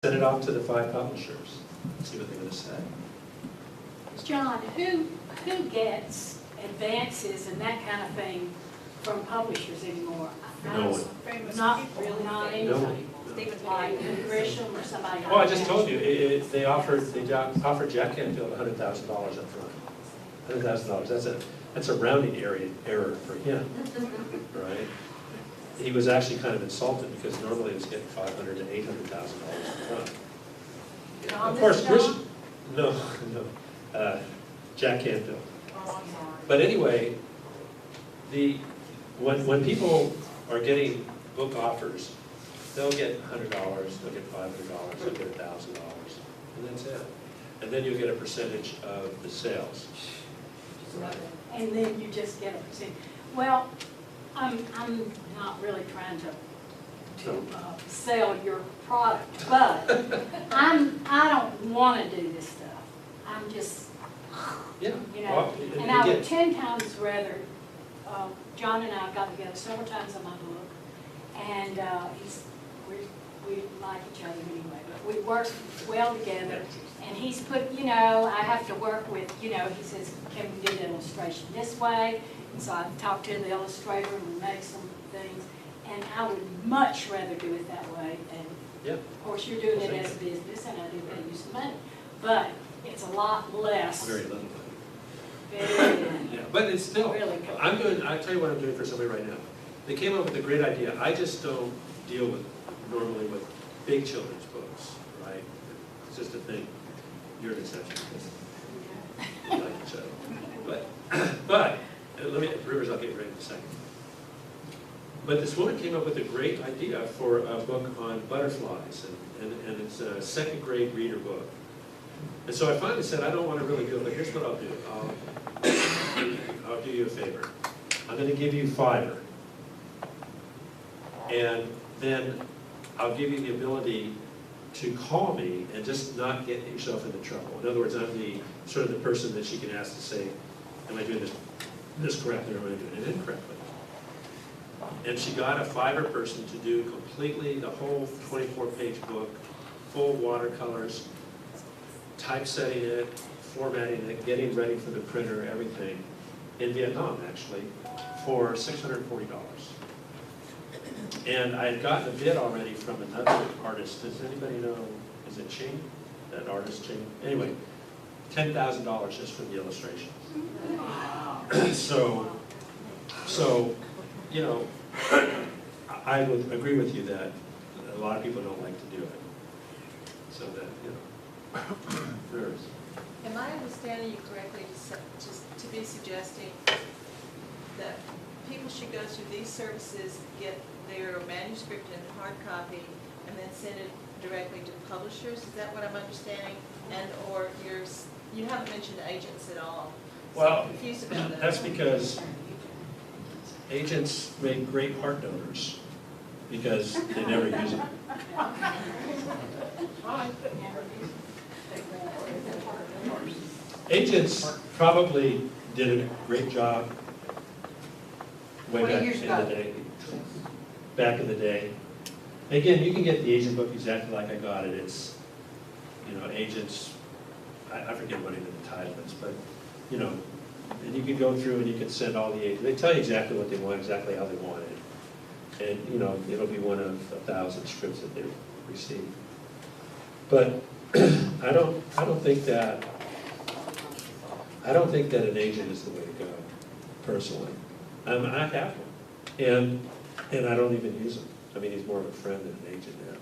Send it off to the 5 publishers, see what they're going to say. John, who gets advances and that kind of thing from publishers anymore? No one. Not really, not No anybody. one. Like Grisham or somebody. Well, I just told you, they offered Jack Canfield $100,000 up front. $100,000. That's a rounding error for him, right? He was actually kind of insulted because normally he was getting $500,000 to $800,000 up front. John, Of course, this John? no, Jack Canfield. Oh, I'm sorry. But anyway, when people are getting book offers, they'll get $100, they'll get $500, they'll get $1,000, and that's it. And then you'll get a percentage of the sales. And then you just get a percent. Well, I'm not really trying to sell your product, but I don't want to do this stuff. I'm just, Yeah. you know, Well, and I would again, 10 times rather, John and I have got together several times on my book, and we like each other anyway, but we work well together, and he's put, you know, I have to work with, you know, he says, can we do the illustration this way? And so I talked to the illustrator and we make some things, and I would much rather do it that way, and yeah. of course, you're doing it as a business, and I do pay you some money, but it's a lot less. Very little money. Very, Yeah, but it's still, really good. I'll tell you what I'm doing for somebody right now. They came up with a great idea. I just don't deal normally with big children's books, right? It's just a thing. You're an exception. I like each other. But, let me, Rivers, I'll get ready in a second. But this woman came up with a great idea for a book on butterflies, and it's a 2nd grade reader book. And so I finally said, I don't want to really do it, but here's what I'll do. I'll do you a favor. I'm going to give you Fiverr. And then I'll give you the ability to call me and just not get yourself into trouble. In other words, I'm the sort of the person that she can ask to say, am I doing this correctly or am I doing it incorrectly? And she got a Fiverr person to do completely the whole 24-page book, full watercolors, typesetting it, formatting it, getting ready for the printer, everything, in Vietnam actually, for $640. And I had gotten a bid already from another artist. Does anybody know, is it Ching? That artist Ching? Anyway, $10,000 just for the illustrations. So, you know, I would agree with you that a lot of people don't like to do it. So that, you know, there's. Am I understanding you correctly to be suggesting that people should go through these services, get their manuscript in hard copy, and then send it directly to publishers? Is that what I'm understanding? And or you haven't mentioned agents at all. So Well, I'm confused about that. that's because agents make great part donors because they never use them. Agents probably did a great job way 20 back years in ago. the day. Back in the day. Again, you can get the agent book exactly like I got it. It's, you know, agents, I forget what even the title is, but, you know, and you can go through and you can send all the agents. They tell you exactly what they want, exactly how they want it. And, you know, it'll be one of 1,000 scripts that they receive. But I don't think that an agent is the way to go, personally. I have one, and I don't even use him. I mean, he's more of a friend than an agent now.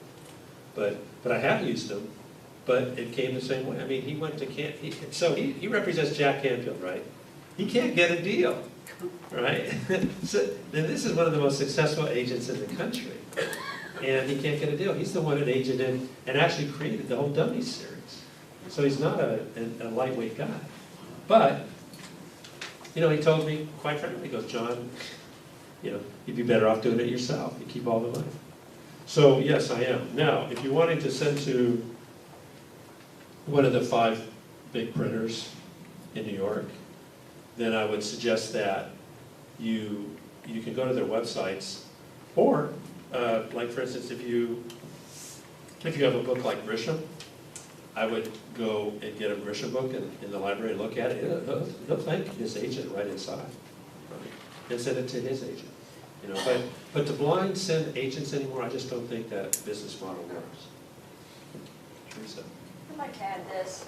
But I have used him, but it came the same way. I mean, he went to he represents Jack Canfield, right? He can't get a deal, right? So then this is one of the most successful agents in the country, and he can't get a deal. He's the one that agented and actually created the whole Dummies series. So he's not a lightweight guy. But, you know, he told me, quite frankly, he goes, John, you know, you'd be better off doing it yourself. You keep all the money. So, yes, I am. Now, if you're wanting to send to one of the 5 big printers in New York, then I would suggest that you can go to their websites, or, like for instance, if you if you have a book like Grisham, I would go and get a Grisham book in the library and look at it. He'll thank his agent right inside, right? And send it to his agent. You know, but to blind send agents anymore, I just don't think that business model works. Teresa. I'd like to add this.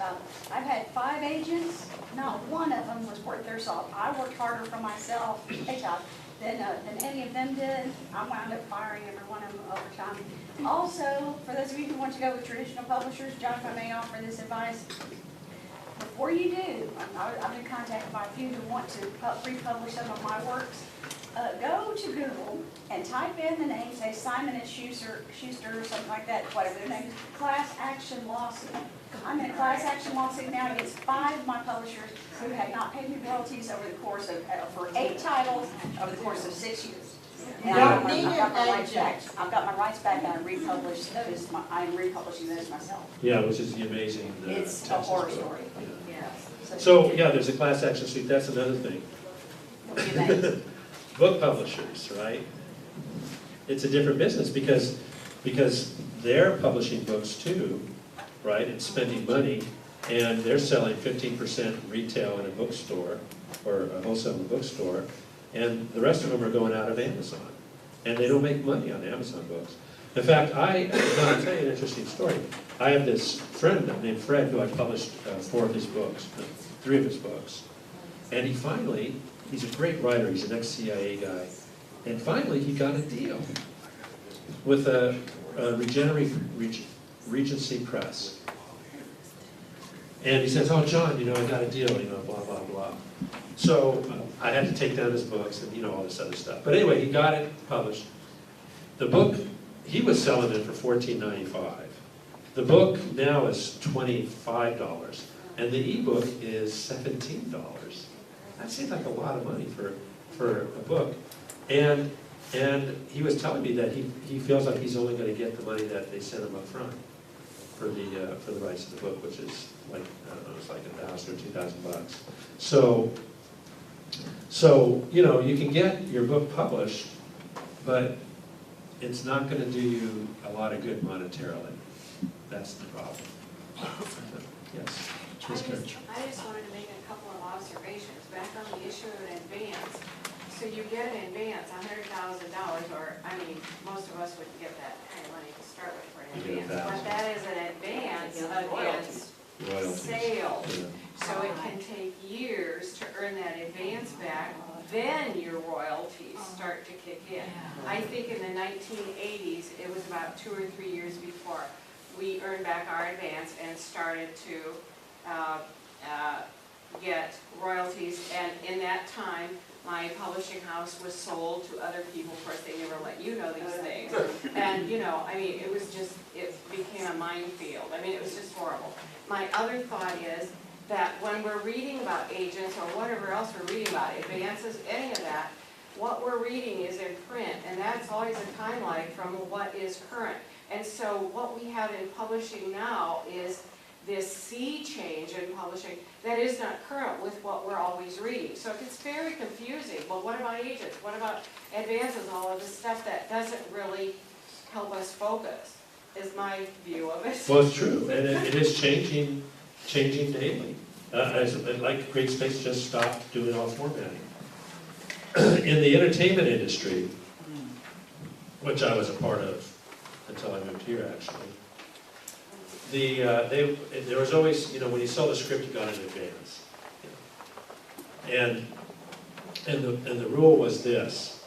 I've had 5 agents. Not one of them was worth their salt. I worked harder for myself, hey Todd, than any of them did. I wound up firing every one of them over time. Also, for those of you who want to go with traditional publishers, John, if I may offer this advice, before you do, I've been contacted by a few who want to republish some of my works. Go to Google and type in the name, say Simon and Schuster or something like that, whatever their name is, class action lawsuit. I'm in a class action lawsuit now against 5 of my publishers who had not paid me royalties over the course of, for 8 titles over the course of 6 years. And I've got my rights back. I've got my rights back and I republished those, I'm republishing those myself. Yeah, which is the amazing It's a Texas horror book. story. Yeah. Yeah. So, yeah, there's a class action suit, that's another thing. What do you think? Book publishers, right? It's a different business because they're publishing books too, right, and spending money, and they're selling 15% retail in a bookstore, or a wholesale in a bookstore, and the rest of them are going out of Amazon. And they don't make money on Amazon books. In fact, I'll tell you an interesting story. I have this friend named Fred who I published 4 of his books, 3 of his books. And he's a great writer, he's an ex-CIA guy, and finally he got a deal with a Regency Press. And he says, oh, John, you know, I got a deal, you know, blah, blah, blah. So I had to take down his books and, you know, all this other stuff. But anyway, he got it published. The book, he was selling it for $14.95. The book now is $25, and the ebook is $17. That seems like a lot of money for a book. And he was telling me that he feels like he's only going to get the money that they sent him up front for the rights of the book, which is like, I don't know, it's like $1,000 or $2,000. So you know, you can get your book published, but it's not going to do you a lot of good monetarily. That's the problem. Yes. I just wanted to make a couple of observations back on the issue of an advance. So you get an advance, $100,000, or, I mean, most of us wouldn't get that kind of money to start with for an You get advance. But that is an advance against Royalties. sales. Yeah. So it can take years to earn that advance back, then your royalties start to kick in. I think in the 1980s, it was about 2 or 3 years before we earned back our advance and started to get royalties, and in that time, my publishing house was sold to other people. Of course, they never let you know these things. And, you know, I mean, it was just, it became a minefield. I mean, it was just horrible. My other thought is that when we're reading about agents or whatever else we're reading about, advances, any of that, what we're reading is in print, and that's always a timeline from what is current. And so what we have in publishing now is this sea change in publishing that is not current with what we're always reading. So it gets very confusing. Well, what about agents? What about advances? All of this stuff that doesn't really help us focus, is my view of it. Well, it's true, and it is changing daily. Like CreateSpace just stopped doing all formatting. In the entertainment industry, which I was a part of until I moved here, actually, there was always, you know, when you saw the script, you got it in advance. And the rule was this: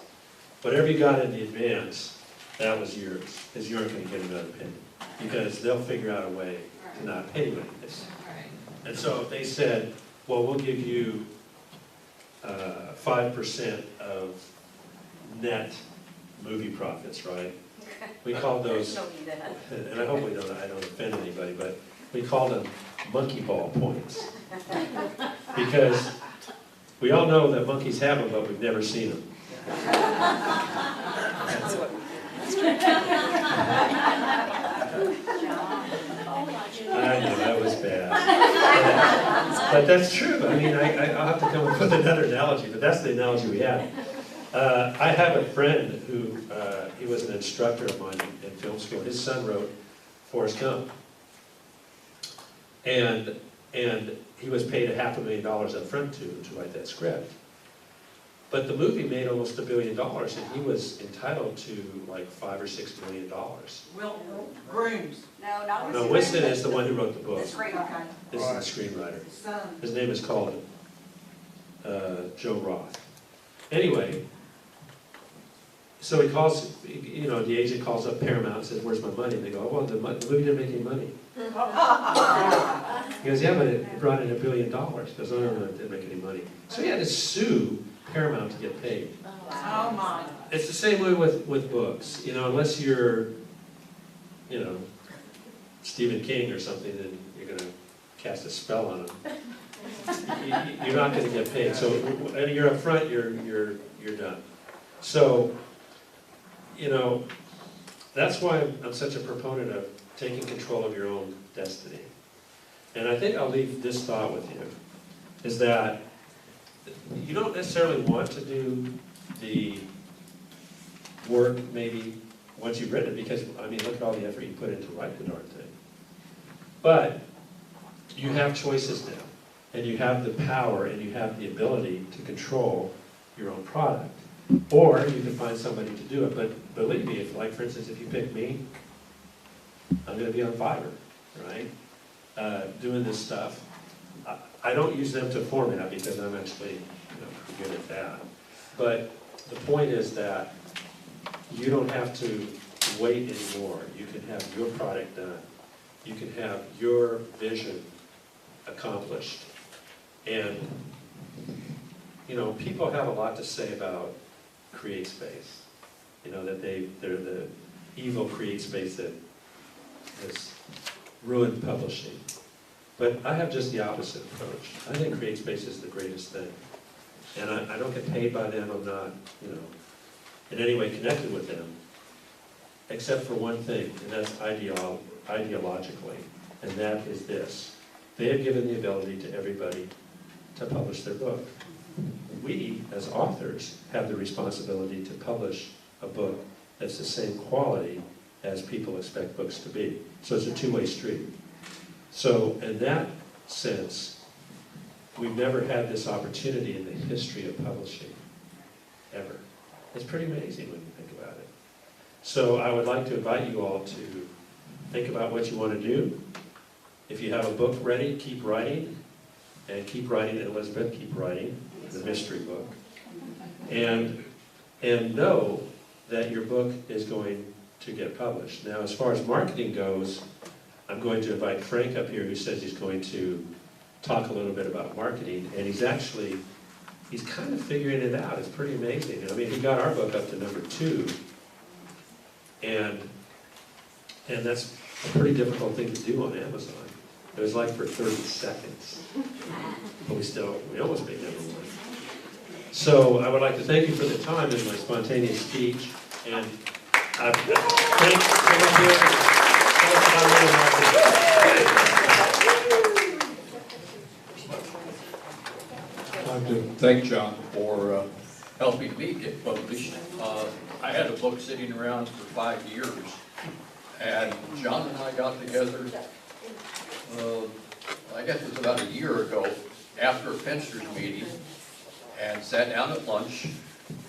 whatever you got in the advance, that was yours, because you aren't going to get another penny, because they'll figure out a way to not pay you anything. And so if they said, well, we'll give you 5% of net movie profits, right? We called those, and I hope I don't offend anybody, but we called them monkey ball points. Because we all know that monkeys have them, but we've never seen them. I know, that was bad. But that's true. I mean, I'll have to come up with another analogy, but that's the analogy we have. I have a friend who, he was an instructor of mine in film school. His son wrote Forrest Gump. And he was paid $500,000 up front to write that script. But the movie made almost $1 billion, and he was entitled to like $5 or $6 million. Will Grooms, No, not No, Winston. Winston is the one who wrote the The book. screenwriter. This is the screenwriter. his son. His name is called Joe Roth. Anyway, so he calls, you know, the agent calls up Paramount and says, "Where's my money?" And they go, "Well, the movie didn't make any money." He goes, "Yeah, but it brought in $1 billion." He goes, "Oh, no, it didn't make any money." So he had to sue Paramount to get paid. Oh, my. It's the same way with books, you know, unless you're, you know, Stephen King or something, then you're gonna cast a spell on them. You're not gonna get paid, so you're up front, you're done. So, you know, that's why I'm such a proponent of taking control of your own destiny. And I think I'll leave this thought with you, is that you don't necessarily want to do the work maybe once you've written it, because, I mean, look at all the effort you put in to write the darn thing. But you have choices now, and you have the power and you have the ability to control your own product. Or you can find somebody to do it. But believe me, if, like, for instance, if you pick me, I'm gonna be on Fiverr, right? Doing this stuff. I don't use them to format because I'm actually, you know, pretty good at that. But the point is that you don't have to wait anymore. You can have your product done. You can have your vision accomplished. And, you know, people have a lot to say about CreateSpace. You know, that they're the evil CreateSpace that has ruined publishing. But I have just the opposite approach. I think CreateSpace is the greatest thing. And I don't get paid by them. I'm not, you know, in any way connected with them, except for one thing, and that's ideologically, and that is this. They have given the ability to everybody to publish their book. We, as authors, have the responsibility to publish a book that's the same quality as people expect books to be. So it's a two-way street. So in that sense, we've never had this opportunity in the history of publishing, ever. It's pretty amazing when you think about it. So I would like to invite you all to think about what you want to do. If you have a book ready, keep writing, and keep writing, Elizabeth, keep writing the mystery book. And know that your book is going to get published. Now, as far as marketing goes, I'm going to invite Frank up here, who says he's going to talk a little bit about marketing, and he's kind of figuring it out. It's pretty amazing. I mean, he got our book up to #2, and that's a pretty difficult thing to do on Amazon. It was like for 30 seconds, but we almost made #1. So I would like to thank you for the time in my spontaneous speech, and Frank, come up here and tell us about your marketing. I'd like to thank John for helping me get published. I had a book sitting around for 5 years, and John and I got together, I guess it was about a year ago, after a Penster's meeting, and sat down at lunch,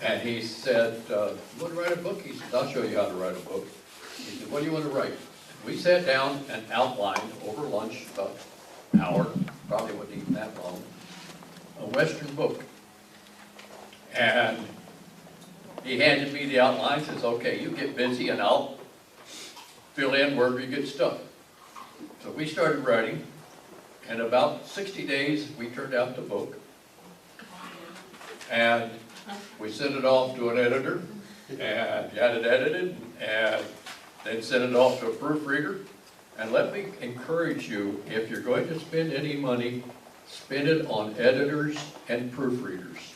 and he said, "You want to write a book?" He said, "I'll show you how to write a book." He said, "What do you want to write?" We sat down and outlined over lunch, about an hour, probably wasn't even that long, a Western book. And he handed me the outline, says, "Okay, you get busy and I'll fill in wherever you get stuck." So we started writing, and about 60 days we turned out the book. And we sent it off to an editor, and had it edited, and then sent it off to a proofreader. And let me encourage you, if you're going to spend any money, spend it on editors and proofreaders.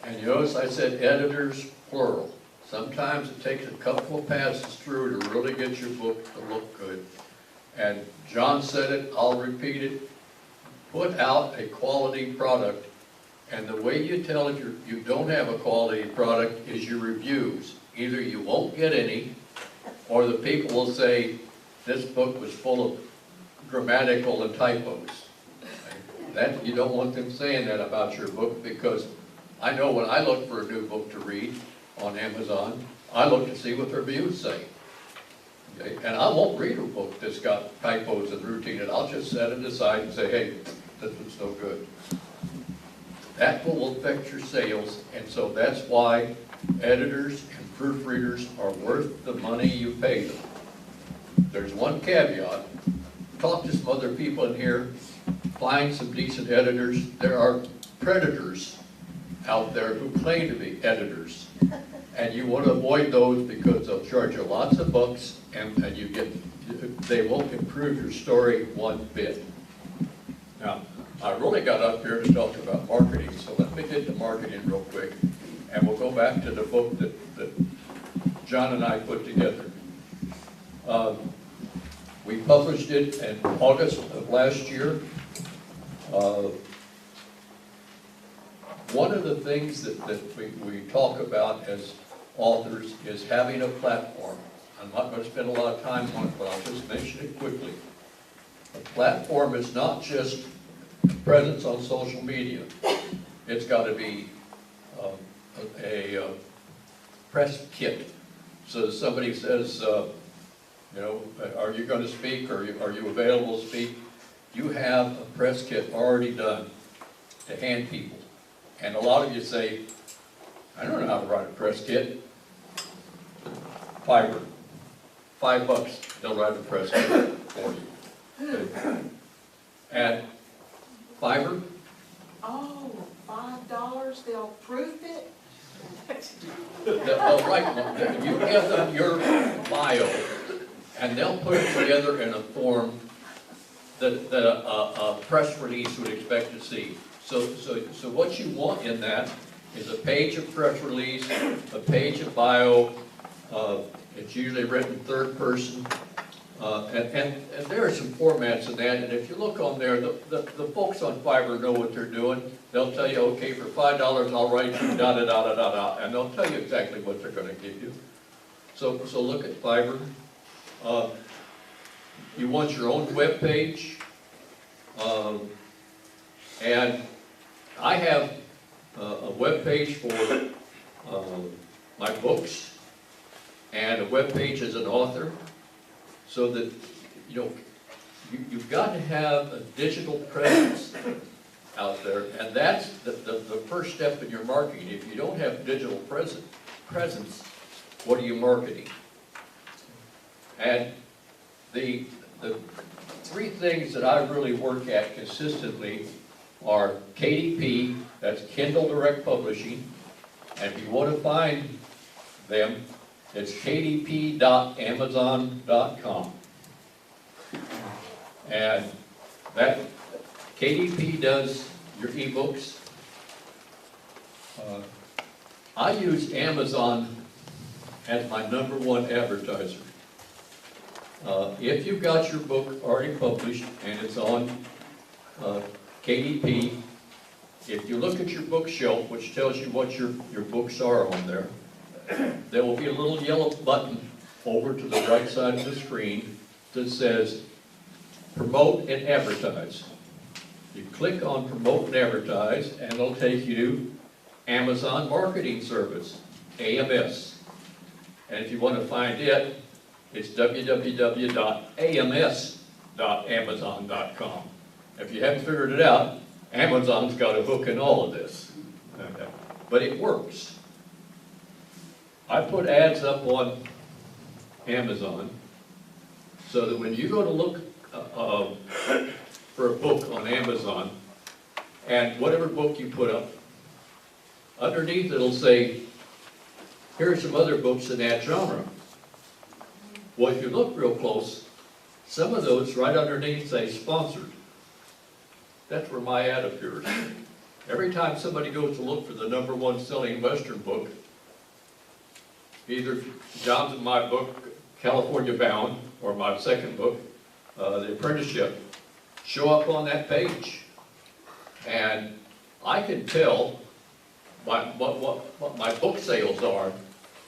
And you notice I said editors, plural. Sometimes it takes a couple of passes through to really get your book to look good. And John said it, I'll repeat it. Put out a quality product. And the way you tell if you don't have a quality product is your reviews. Either you won't get any, or the people will say, this book was full of grammatical and typos. That, you don't want them saying that about your book, because I know when I look for a new book to read on Amazon, I look to see what the reviews say. Okay? And I won't read a book that's got typos and routine, and I'll just set it aside and say, hey, this one's no good. That will affect your sales, and so that's why editors and proofreaders are worth the money you pay them. There's one caveat. Talk to some other people in here, find some decent editors. There are predators out there who claim to be editors. And you want to avoid those because they'll charge you lots of bucks, and you they won't improve your story one bit. Now, I really got up here to talk about marketing, so let me get to marketing real quick, and we'll go back to the book that John and I put together. We published it in August of last year. One of the things that we talk about as authors is having a platform. I'm not going to spend a lot of time on it, but I'll just mention it quickly. A platform is not just a presence on social media. It's got to be a press kit. So somebody says, you know, are you going to speak, or are you available to speak? You have a press kit already done to hand people. And a lot of you say, I don't know how to write a press kit. Fiverr. $5, they'll write a press kit for you. And Fiverr, Oh, $5, they'll proof it? they'll write one. You give them your bio, and they'll put it together in a form that a press release would expect to see. So what you want in that is a page of press release, a page of bio. It's usually written third person, and there are some formats in that. And if you look on there, the folks on Fiverr know what they're doing. They'll tell you, okay, for $5, I'll write you da da da da da da, and they'll tell you exactly what they're going to give you. So look at Fiverr. You want your own web page, and I have a web page for my books and a web page as an author, so that you've got to have a digital presence out there, and that's the first step in your marketing. If you don't have digital presence, what are you marketing? And the three things that I really work at consistently are KDP, that's Kindle Direct Publishing, and if you want to find them, it's kdp.amazon.com. And that KDP does your ebooks. I use Amazon as my #1 advertiser. If you've got your book already published and it's on KDP, if you look at your bookshelf, which tells you what your books are on there, there will be a little yellow button over to the right side of the screen that says Promote and Advertise. You click on Promote and Advertise, and it'll take you to Amazon Marketing Service, AMS. And if you want to find it, it's www.ams.amazon.com. If you haven't figured it out, Amazon's got a hook in all of this. Okay. But it works. I put ads up on Amazon so that when you go to look for a book on Amazon, and whatever book you put up, underneath it'll say, here are some other books in that genre. Well, if you look real close, some of those right underneath say sponsored. That's where my ad appears. Every time somebody goes to look for the #1 selling Western book, either John's and my book, California Bound, or my second book, The Apprenticeship, show up on that page. And I can tell by what my book sales are,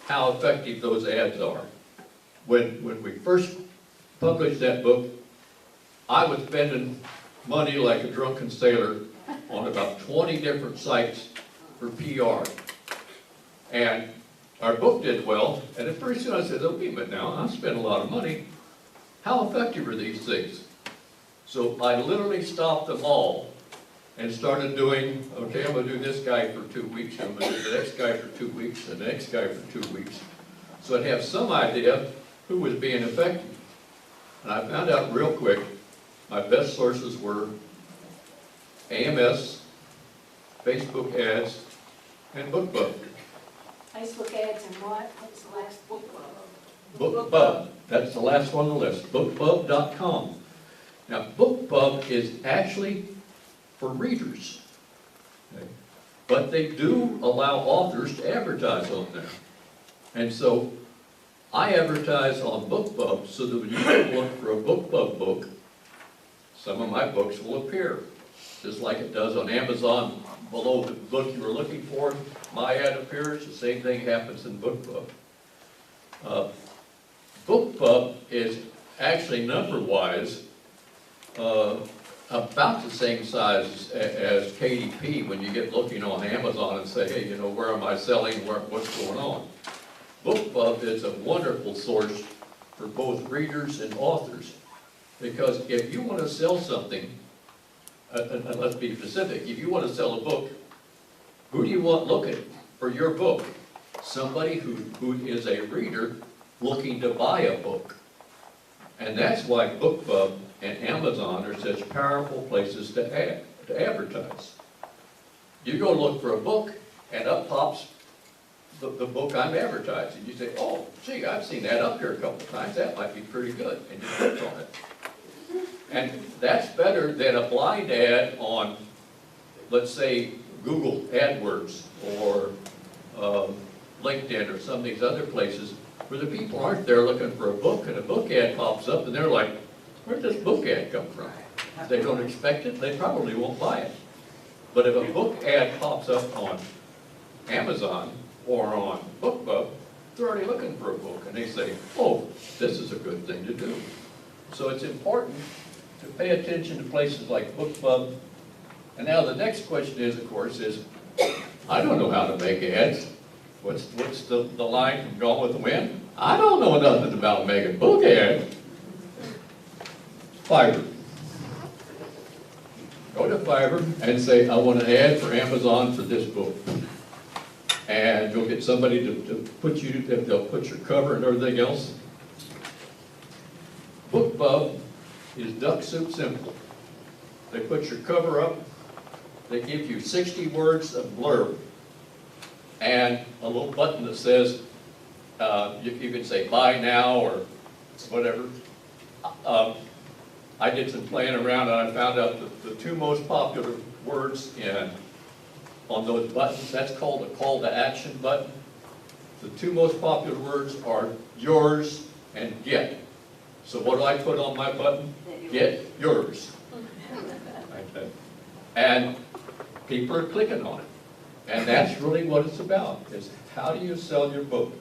how effective those ads are. When we first published that book, I was spending money like a drunken sailor on about 20 different sites for PR. And our book did well, and then pretty soon I said, okay, but now I'm spending a lot of money. How effective are these things? So I literally stopped them all and started doing, okay, I'm gonna do this guy for 2 weeks, I'm gonna do the next guy for 2 weeks, and the next guy for 2 weeks. So I'd have some idea who was being effective. And I found out real quick, my best sources were AMS, Facebook ads, and BookBub. Facebook ads and what? What's the last book? BookBub, that's the last one on the list, bookbub.com. Now, BookBub is actually for readers, okay? But they do allow authors to advertise on there. And so, I advertise on BookBub so that when you go look for a BookBub book, some of my books will appear. Just like it does on Amazon, below the book you were looking for, my ad appears, the same thing happens in BookBub. BookBub is actually number-wise about the same size as KDP when you get looking on Amazon and say, hey, you know, where am I selling, what's going on? BookBub is a wonderful source for both readers and authors, because if you want to sell something, and let's be specific, if you want to sell a book, who do you want looking for your book? Somebody who is a reader looking to buy a book. And that's why BookBub and Amazon are such powerful places to advertise. You go look for a book, and up pops the book I'm advertising. You say, oh, gee, I've seen that up here a couple of times, that might be pretty good, and you click on it. And that's better than a blind ad on, let's say, Google AdWords or LinkedIn or some of these other places where the people aren't there looking for a book, and a book ad pops up and they're like, where'd this book ad come from? If they don't expect it, they probably won't buy it. But if a book ad pops up on Amazon or on BookBub, they're already looking for a book, and they say, oh, this is a good thing to do. So it's important to pay attention to places like BookBub. And now the next question is, of course, is, I don't know how to make ads. What's the line from Gone with the Wind? I don't know nothing about making book ads. Fiverr. Go to Fiverr and say, I want an ad for Amazon for this book. And you'll get somebody to put you, they'll put your cover and everything else. BookBub is duck soup simple. They put your cover up, they give you 60 words of blurb, and a little button that says, you can say buy now or whatever. I did some playing around and I found out that the two most popular words on those buttons, that's called a call to action button. The two most popular words are yours and get. So what do I put on my button? Get yours. And people are clicking on it. And that's really what it's about, is how do you sell your book?